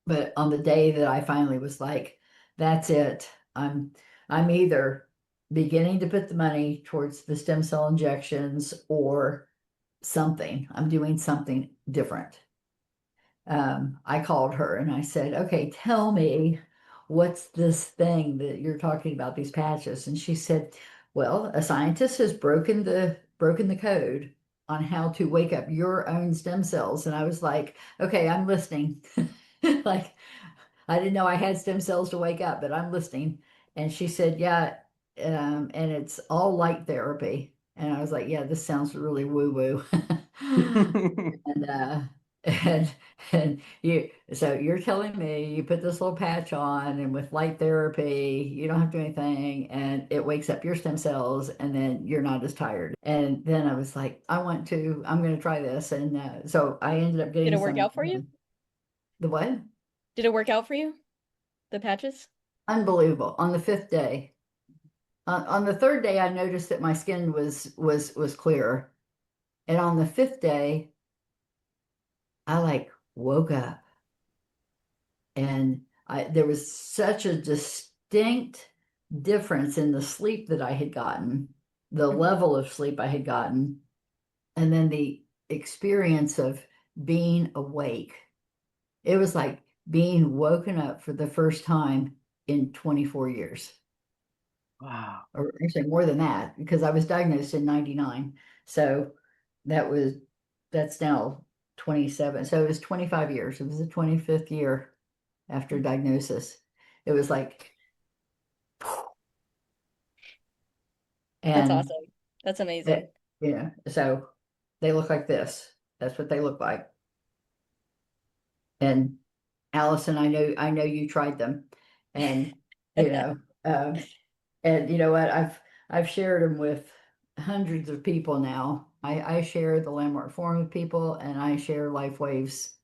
But on the day that I finally was like, that's it. I'm either beginning to put the money towards the stem cell injections or something. I'm doing something different. I called her and I said, okay, tell me what's this thing that you're talking about, these patches? And she said, well, a scientist has broken the code on how to wake up your own stem cells. And I was like, okay, I'm listening. Like, I didn't know I had stem cells to wake up, but I'm listening. And she said, yeah, and it's all light therapy. And I was like, yeah, this sounds really woo-woo. And and so you're telling me you put this little patch on, and with light therapy, you don't have to do anything, and it wakes up your stem cells, and then you're not as tired. And then I was like, I'm going to try this. And so I ended up Did getting it work some, out for you? the what? Did it work out for you? The patches? unbelievable. On the fifth day, on the third day, I noticed that my skin was clearer, and on the fifth day, I like woke up, and there was such a distinct difference in the sleep that I had gotten, the Mhm. level of sleep I had gotten, and then the experience of being awake. It was like being woken up for the first time in 24 years, Wow. or actually more than that, because I was diagnosed in 99. So that was, that's now 27. So it was 25 years. It was the 25th year after diagnosis. It was like, That's and awesome. That's amazing. it, so they look like this. That's what they look like. And Allison, I know you tried them, and you know, um, and you know what? I've shared them with hundreds of people now. I share the Landmark Forum with people, and I share LifeWave's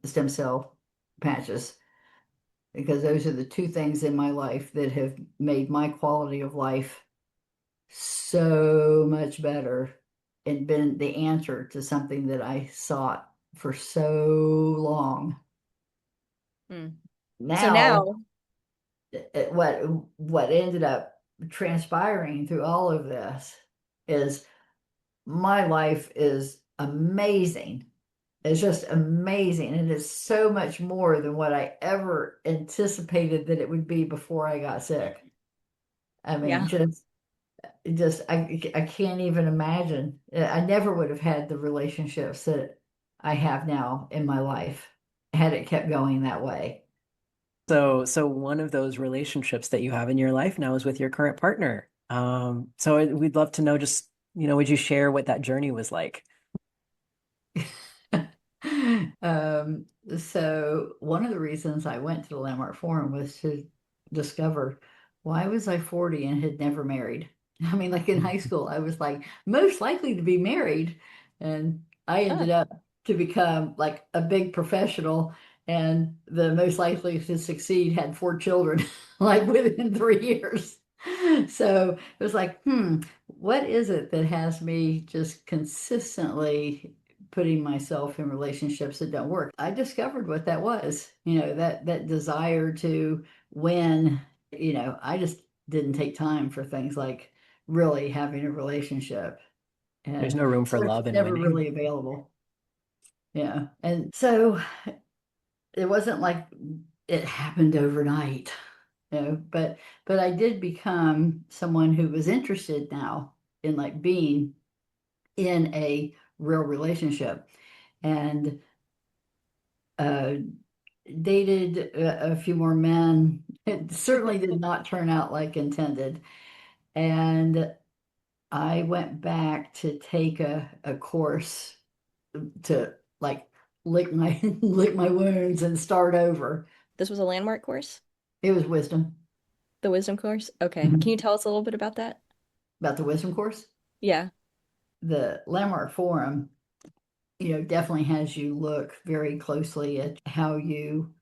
stem cell patches, because those are the two things in my life that have made my quality of life so much better and been the answer to something that I sought for so long. Mm. So Now, now, what ended up transpiring through all of this is my life is amazing. It's just amazing. And it's so much more than what I ever anticipated that it would be before I got sick. I mean, yeah, I can't even imagine. I never would have had the relationships that I have now in my life had it kept going that way. So one of those relationships that you have in your life now is with your current partner. We'd love to know just, would you share what that journey was like? Um, so one of the reasons I went to the Landmark Forum was to discover, why was I 40 and had never married? I mean, like in high school, I was like most likely to be married, and I huh. ended up to become like a big professional, and the most likely to succeed had 4 children, like within 3 years. So it was like, what is it that has me just consistently putting myself in relationships that don't work? I discovered what that was, that desire to win. I just didn't take time for things like really having a relationship. There's And no room for so it's love and never winning. really available. Yeah. And so it wasn't like it happened overnight, but I did become someone who was interested now in like being in a real relationship, and uh, dated a few more men. It certainly did not turn out like intended. And I went back to take a course to like lick my lick my wounds and start over. This was a landmark course, It was wisdom. the wisdom course. Okay. Can Mhm. you tell us a little bit about that? About the wisdom course. Yeah. The Landmark Forum, definitely has you look very closely at how you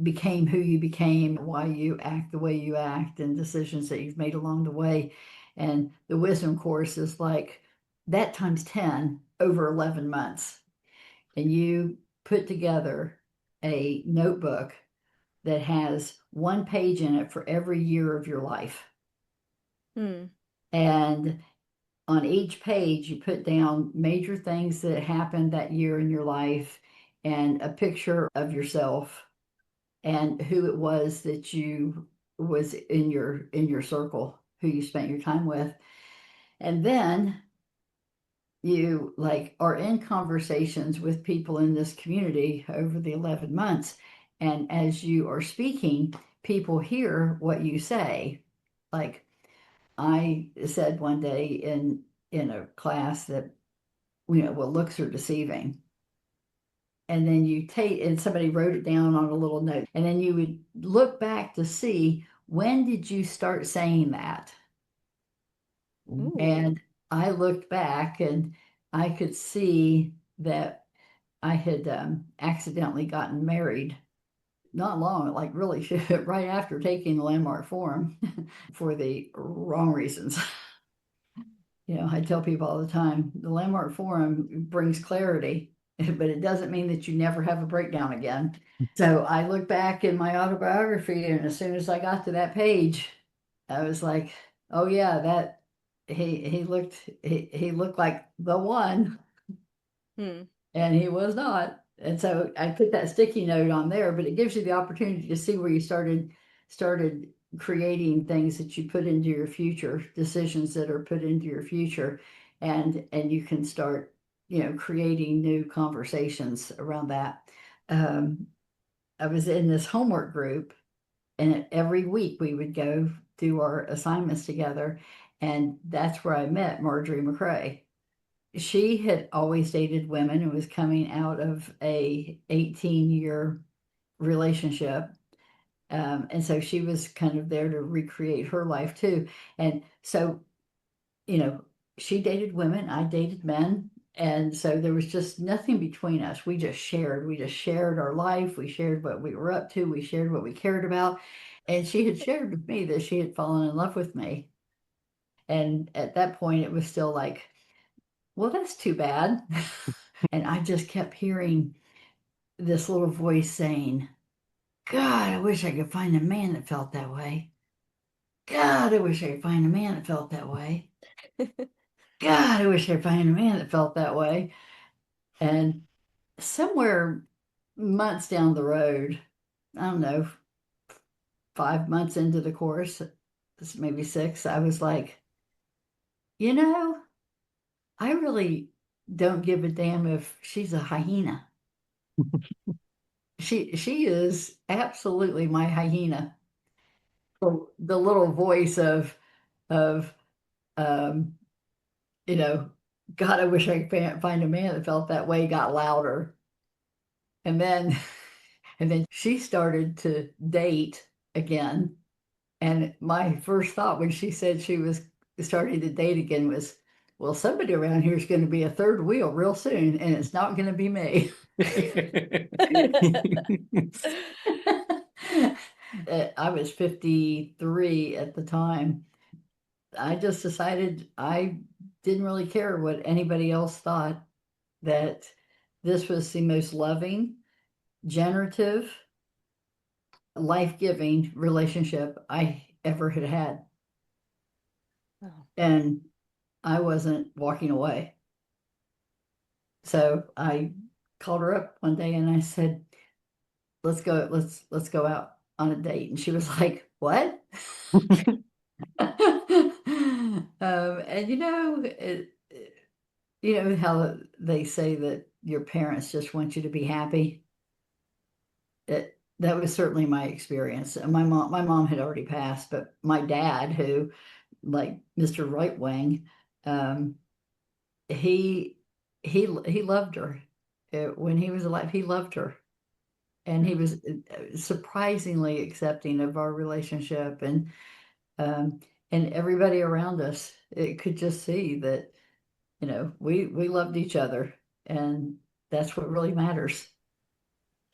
became who you became, why you act the way you act, and decisions that you've made along the way. And the wisdom course is like that times 10 over 11 months. And you put together a notebook that has one page in it for every year of your life. Hmm. And on each page, you put down major things that happened that year in your life and a picture of yourself and who it was that you was in your circle, who you spent your time with. And then you like are in conversations with people in this community over the 11 months. And as you are speaking, people hear what you say. Like I said one day in a class that, well, looks are deceiving. And then you take, and somebody wrote it down on a little note, and then you would look back to see, when did you start saying that? Ooh. And I looked back and I could see that I had accidentally gotten married not long, like really right after taking the landmark forum for the wrong reasons. I tell people all the time, the landmark forum brings clarity, but it doesn't mean that you never have a breakdown again. So I look back in my autobiography, and as soon as I got to that page, I was like, oh yeah, that he looked like the one. And he was not. And so I put that sticky note on there, but it gives you the opportunity to see where you started creating things that you put into your future, decisions that are put into your future, and you can start, creating new conversations around that. I was in this homework group, and every week we would go do our assignments together, and that's where I met Marjorie McCrae. She had always dated women and was coming out of a 18-year relationship. And so she was kind of there to recreate her life too. And so, she dated women, I dated men. And so there was just nothing between us. We just shared our life. We shared what we were up to. We shared what we cared about. And she had shared with me that she had fallen in love with me. And at that point, it was still like, well, that's too bad. And I just kept hearing this little voice saying, God, I wish I could find a man that felt that way. God, I wish I could find a man that felt that way. God, I wish I could find a man that felt that way. And somewhere months down the road, I don't know, 5 months into the course, maybe 6, I was like, I really don't give a damn if she's a hyena. She is absolutely my hyena. The little voice of um, you know, God, I wish I could find a man that felt that way, got louder. And then and then she started to date again. And my first thought when she said she was starting to date again was, well, somebody around here is going to be a third wheel real soon, and it's not going to be me. I was 53 at the time. I just decided I didn't really care what anybody else thought, that this was the most loving, generative, life-giving relationship I ever had had. Oh. And I wasn't walking away. So I called her up one day and I said, let's go out on a date. And she was like, what? And how they say that your parents just want you to be happy. That was certainly my experience. And my mom had already passed, but my dad, who, like Mr. Right Wing, he he loved her. When he was alive, he loved her, and he was surprisingly accepting of our relationship, um, and everybody around us. It could just see that we loved each other, and that's what really matters.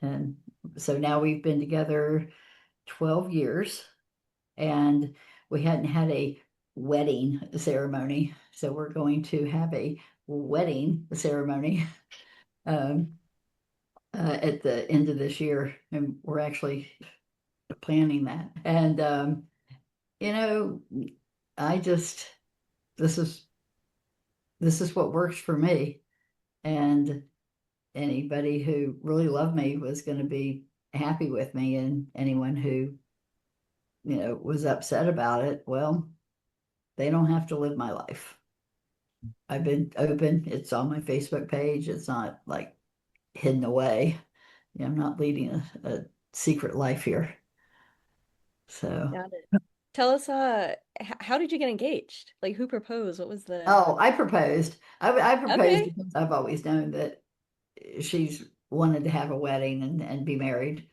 And so now we've been together 12 years, and we hadn't had a wedding ceremony, so we're going to have a wedding ceremony at the end of this year, and we're actually planning that. And you know, I just this is what works for me, and anybody who really loved me was going to be happy with me, and anyone who was upset about it, well, they don't have to live my life. I've been open. It's on my Facebook page. It's not like hidden away. I'm not leading a secret life here. So, Got it. Tell us, how did you get engaged? Like, who proposed? What was the... oh, I proposed. I proposed Okay. because I've always known that she's wanted to have a wedding and be married.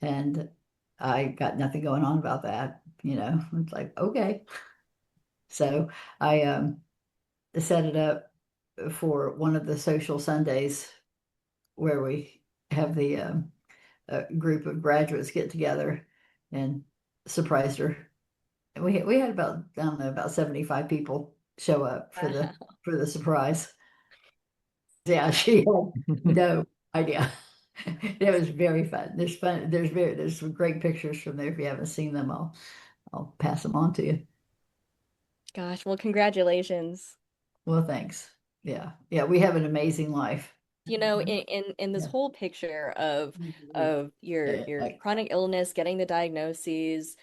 And I got nothing going on about that. It's like, okay. So I set it up for one of the social Sundays where we have the a group of graduates get together and surprised her. And we had about, I don't know, about 75 people show up for the surprise. Yeah, she had no idea. It was very fun. There's some great pictures from there. If you haven't seen them, I'll pass them on to you. Gosh, well, congratulations. Well, thanks. Yeah. Yeah, we have an amazing life. In this Yeah. whole picture of your Yeah. chronic illness, getting the diagnoses,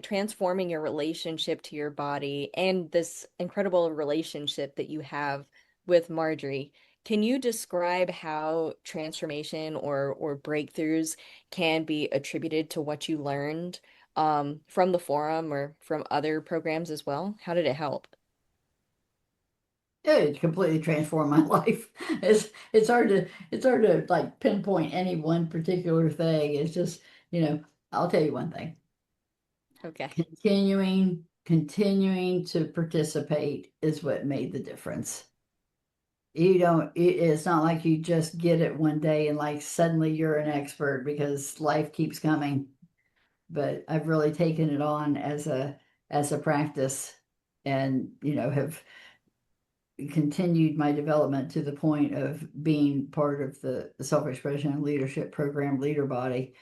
transforming your relationship to your body, and this incredible relationship that you have with Marjorie. Can you describe how transformation or breakthroughs can be attributed to what you learned from the forum or from other programs as well? How did it help? It completely transformed my life. It's hard to like pinpoint any one particular thing. It's just, I'll tell you one thing. Okay. Continuing to participate is what made the difference. It's not like you just get it one day and like suddenly you're an expert because life keeps coming. But I've really taken it on as a practice and, have continued my development to the point of being part of the self-expression and leadership program leader body.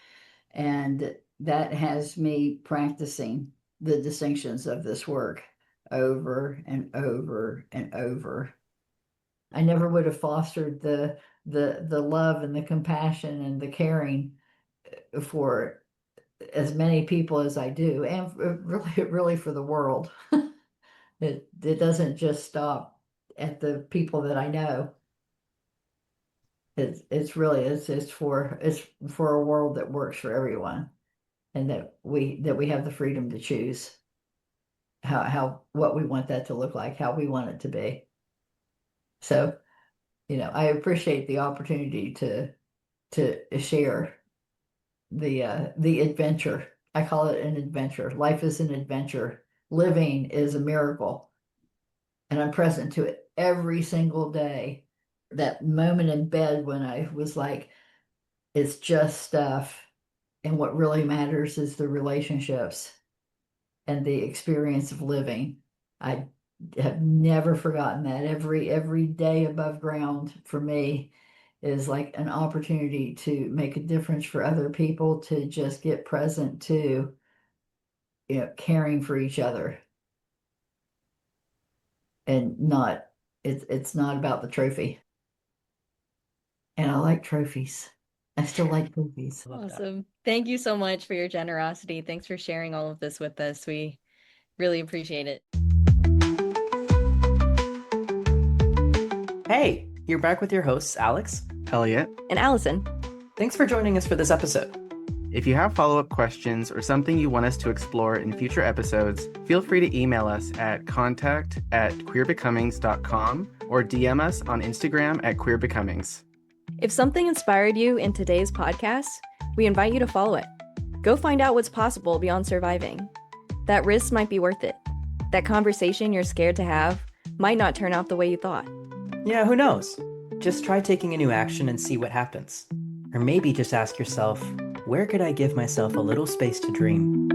And that has me practicing the distinctions of this work over and over and over. I never would have fostered the love and the compassion and the caring for as many people as I do, and really for the world. It doesn't just stop at the people that I know. It's really it's for a world that works for everyone, and that we have the freedom to choose how what we want that to look like, how we want it to be. So, I appreciate the opportunity to share the adventure. I call it an adventure. Life is an adventure. Living is a miracle. And I'm present to it every single day. That moment in bed when I was like, it's just stuff. And what really matters is the relationships and the experience of living. I have never forgotten that. Every day above ground for me is like an opportunity to make a difference for other people, to just get present to, caring for each other. And it's not about the trophy. And I like trophies. I still like trophies. Awesome. Thank you so much for your generosity. Thanks for sharing all of this with us. We really appreciate it. Hey, you're back with your hosts, Alex Elliot. And Allison. Thanks for joining us for this episode. If you have follow-up questions or something you want us to explore in future episodes, feel free to email us at contact@queerbecomings.com or DM us on Instagram @queerbecomings. If something inspired you in today's podcast, we invite you to follow it. Go find out what's possible beyond surviving. That risk might be worth it. That conversation you're scared to have might not turn out the way you thought. Yeah, who knows? Just try taking a new action and see what happens. Or maybe just ask yourself, where could I give myself a little space to dream?